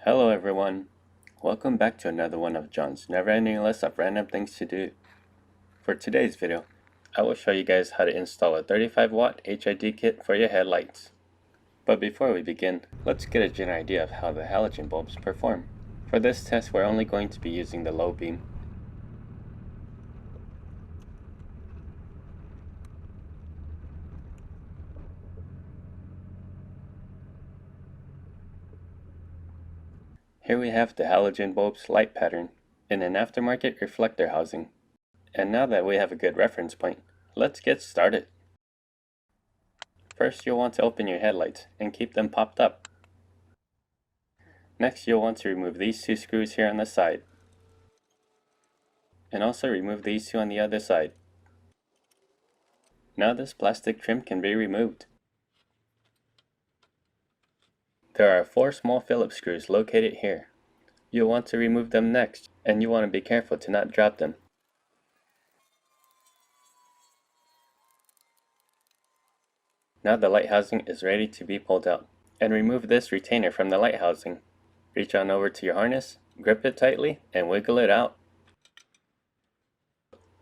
Hello everyone, welcome back to another one of John's never-ending list of random things to do. For today's video, I will show you guys how to install a 35-watt HID kit for your headlights. But before we begin, let's get a general idea of how the halogen bulbs perform. For this test, we're only going to be using the low beam. Here we have the halogen bulb's light pattern in an aftermarket reflector housing. And now that we have a good reference point, let's get started. First, you'll want to open your headlights and keep them popped up. Next, you'll want to remove these two screws here on the side. And also remove these two on the other side. Now this plastic trim can be removed. There are 4 small Phillips screws located here. You'll want to remove them next, and you want to be careful to not drop them. Now the light housing is ready to be pulled out. And remove this retainer from the light housing. Reach on over to your harness, grip it tightly, and wiggle it out.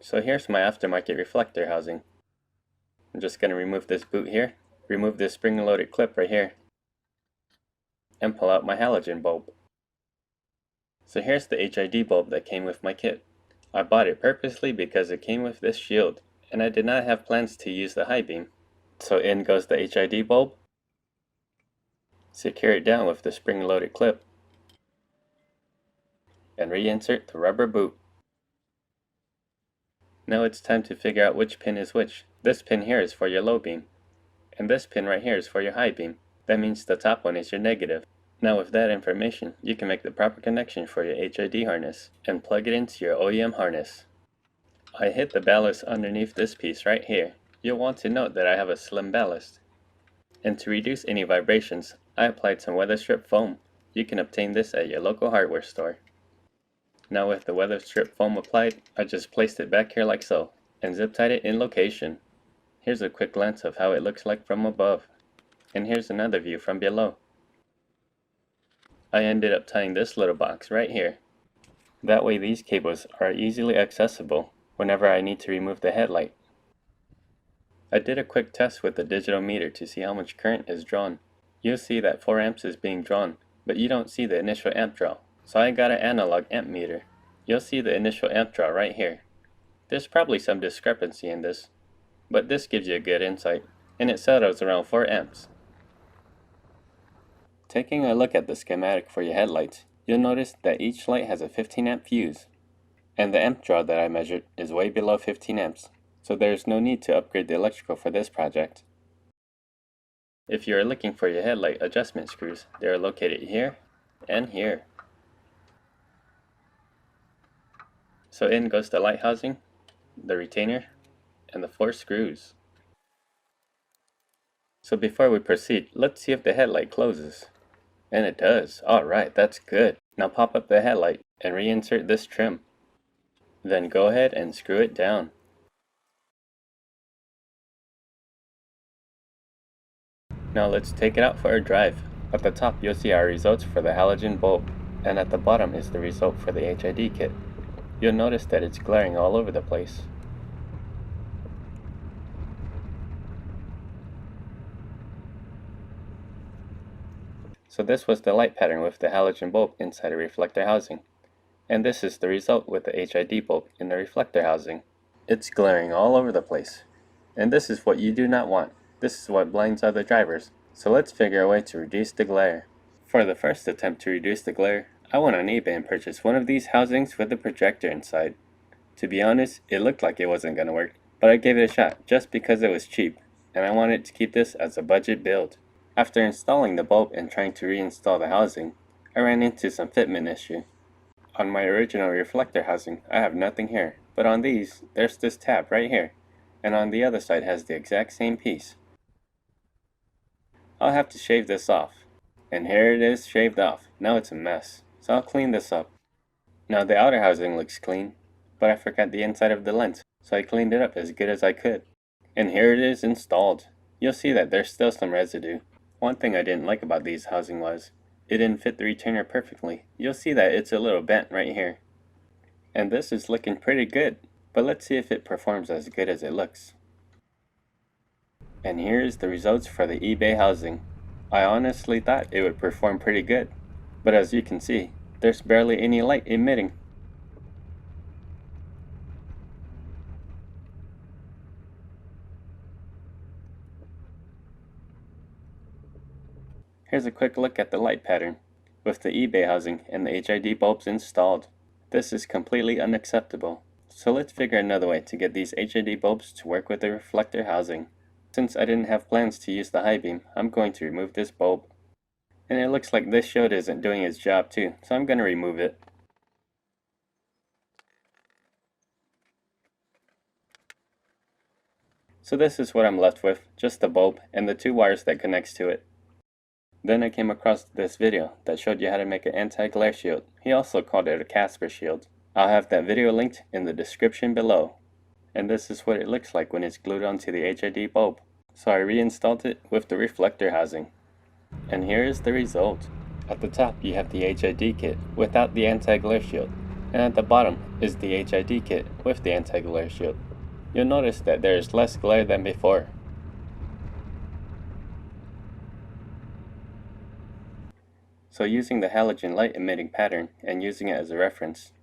So here's my aftermarket reflector housing. I'm just going to remove this boot here, remove this spring-loaded clip right here, and pull out my halogen bulb. So here's the HID bulb that came with my kit. I bought it purposely because it came with this shield, and I did not have plans to use the high beam. So in goes the HID bulb. Secure it down with the spring-loaded clip, and reinsert the rubber boot. Now it's time to figure out which pin is which. This pin here is for your low beam, and this pin right here is for your high beam. That means the top one is your negative. Now with that information, you can make the proper connection for your HID harness and plug it into your OEM harness. I hit the ballast underneath this piece right here. You'll want to note that I have a slim ballast. And to reduce any vibrations, I applied some weather strip foam. You can obtain this at your local hardware store. Now with the weather strip foam applied, I just placed it back here like so, and zip tied it in location. Here's a quick glance of how it looks like from above, and here's another view from below. I ended up tying this little box right here. That way these cables are easily accessible whenever I need to remove the headlight. I did a quick test with the digital meter to see how much current is drawn. You'll see that 4 amps is being drawn, but you don't see the initial amp draw. So I got an analog amp meter. You'll see the initial amp draw right here. There's probably some discrepancy in this, but this gives you a good insight, and it settles around 4 amps. Taking a look at the schematic for your headlights, you'll notice that each light has a 15 amp fuse, and the amp draw that I measured is way below 15 amps, so there's no need to upgrade the electrical for this project. If you are looking for your headlight adjustment screws, they are located here and here. So in goes the light housing, the retainer, and the 4 screws. So before we proceed, let's see if the headlight closes. And it does. Alright, that's good. Now pop up the headlight and reinsert this trim. Then go ahead and screw it down. Now let's take it out for a drive. At the top you'll see our results for the halogen bulb, and at the bottom is the result for the HID kit. You'll notice that it's glaring all over the place. So this was the light pattern with the halogen bulb inside a reflector housing. And this is the result with the HID bulb in the reflector housing. It's glaring all over the place. And this is what you do not want. This is what blinds other drivers. So let's figure a way to reduce the glare. For the first attempt to reduce the glare, I went on eBay and purchased one of these housings with a projector inside. To be honest, it looked like it wasn't going to work, but I gave it a shot just because it was cheap, and I wanted to keep this as a budget build. After installing the bulb and trying to reinstall the housing, I ran into some fitment issue. On my original reflector housing, I have nothing here, but on these, there's this tab right here, and on the other side has the exact same piece. I'll have to shave this off, and here it is shaved off. Now it's a mess, so I'll clean this up. Now the outer housing looks clean, but I forgot the inside of the lens, so I cleaned it up as good as I could. And here it is installed. You'll see that there's still some residue. One thing I didn't like about these housing was, it didn't fit the returner perfectly. You'll see that it's a little bent right here. And this is looking pretty good, but let's see if it performs as good as it looks. And here's the results for the eBay housing. I honestly thought it would perform pretty good, but as you can see, there's barely any light emitting. Here's a quick look at the light pattern, with the eBay housing and the HID bulbs installed. This is completely unacceptable, so let's figure another way to get these HID bulbs to work with the reflector housing. Since I didn't have plans to use the high beam, I'm going to remove this bulb. And it looks like this shield isn't doing its job too, so I'm going to remove it. So this is what I'm left with, just the bulb and the 2 wires that connects to it. Then I came across this video that showed you how to make an anti-glare shield. He also called it a Casper shield. I'll have that video linked in the description below. And this is what it looks like when it's glued onto the HID bulb. So I reinstalled it with the reflector housing. And here is the result. At the top you have the HID kit without the anti-glare shield. And at the bottom is the HID kit with the anti-glare shield. You'll notice that there is less glare than before. So using the halogen light emitting pattern and using it as a reference,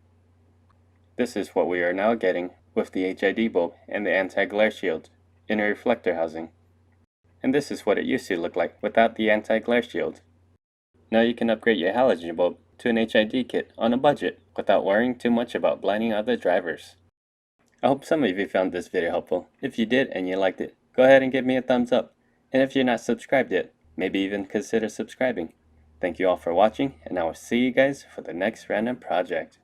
this is what we are now getting with the HID bulb and the anti-glare shield in a reflector housing. And this is what it used to look like without the anti-glare shield. Now you can upgrade your halogen bulb to an HID kit on a budget without worrying too much about blinding other drivers. I hope some of you found this video helpful. If you did and you liked it, go ahead and give me a thumbs up. And if you're not subscribed yet, maybe even consider subscribing. Thank you all for watching, and I will see you guys for the next random project.